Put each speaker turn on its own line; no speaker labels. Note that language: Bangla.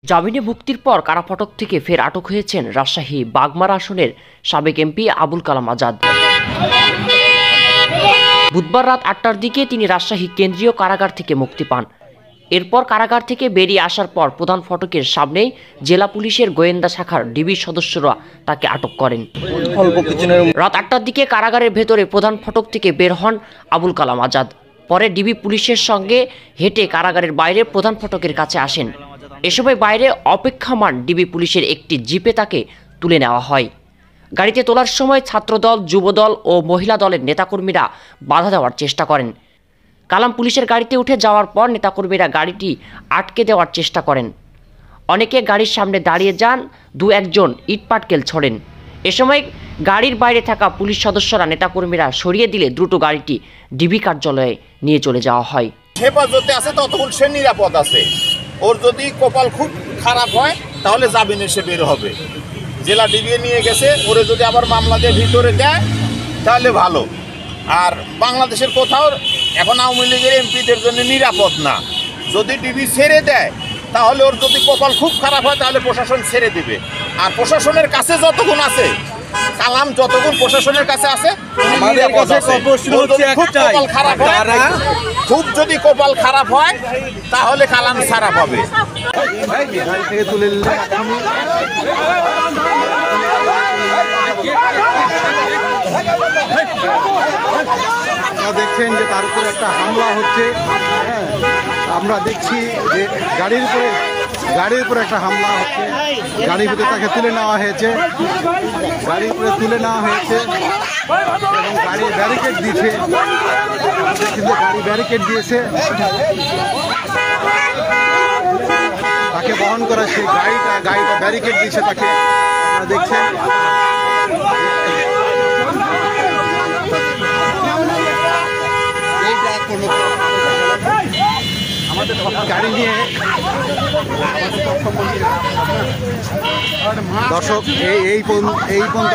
জামিনে মুক্তির পর কারাফটক থেকে ফের আটক হয়েছেন রাজশাহী বাগমারা আসনের সাবেক এমপি আবুল কালাম আজাদ। বুধবার রাত ৮টার দিকে তিনি রাজশাহী কেন্দ্রীয় কারাগার থেকে মুক্তি পান। এরপর কারাগার থেকে বেরিয়ে আসার পর প্রধান ফটকের সামনেই জেলা পুলিশের গোয়েন্দা শাখার ডিবির সদস্যরা তাকে আটক করেন। রাত ৮টার দিকে কারাগারের ভেতরে প্রধান ফটক থেকে বের হন আবুল কালাম আজাদ। পরে ডিবি পুলিশের সঙ্গে হেঁটে কারাগারের বাইরে প্রধান ফটকের কাছে আসেন। এ সময় বাইরে অপেক্ষামান ডিবি পুলিশের একটি জিপে তাকে তুলে নেওয়া হয়। গাড়িতে তোলার সময় ছাত্রদল, যুবদল ও মহিলা দলের নেতাকর্মীরা বাধা দেওয়ার চেষ্টা করেন। কালাম পুলিশের গাড়িতে উঠে যাওয়ার পর নেতাকর্মীরা গাড়িটি আটকে দেওয়ার চেষ্টা করেন। অনেকে গাড়ির সামনে দাঁড়িয়ে যান, দু একজন ইটপাটকেল ছোড়েন। এ সময় গাড়ির বাইরে থাকা পুলিশ সদস্যরা নেতাকর্মীরা সরিয়ে দিলে দ্রুত গাড়িটি ডিবি কার্যালয়ে নিয়ে চলে যাওয়া হয়।
হেফাজতে আছে ততক্ষণ সে নিরাপদ আছে। ওর যদি কপাল খুব খারাপ হয় তাহলে জামিনে সে বের হবে। জেলা ডিবি নিয়ে গেছে, ওরে যদি আবার মামলা দিয়ে ভিতরে দেয় তাহলে ভালো। আর বাংলাদেশের কোথাও এখন আওয়ামী লীগের এমপিদের জন্য নিরাপদ না। যদি ডিবি ছেড়ে দেয় তাহলে ওর যদি কপাল খুব খারাপ হয় তাহলে প্রশাসন ছেড়ে দেবে। আর প্রশাসনের কাছে যতক্ষণ আছে, কালাম যতক্ষণ প্রশাসনের কাছে আছে, খুব যদি কপাল খারাপ হয় তাহলে কালাম ছাড়া পাবে।
দেখছেন যে তার উপরে একটা হামলা হচ্ছে। আমরা দেখছি যে গাড়ির উপরে একটা হামলা হচ্ছে। গাড়ির ভিতরে তাকে তুলে নেওয়া হয়েছে, গাড়ির উপরে তুলে নেওয়া হয়েছে এবং গাড়ি ব্যারিকেড দিয়েছে। কিন্তু গাড়ি ব্যারিকেড দিয়েছে, তাকে বহন করা সেই গাড়িটা ব্যারিকেড দিয়েছে তাকে। আপনারা দেখছেন আমাদের গাড়ি নিয়ে দর্শক এই পর্যন্ত